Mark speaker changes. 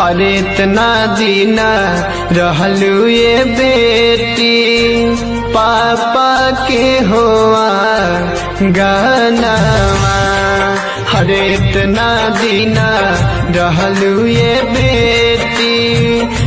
Speaker 1: हरे इतना दीना रहलू ये बेटी पापा के हुआ गनवा। हरे इतना दीना रहलू ये बेटी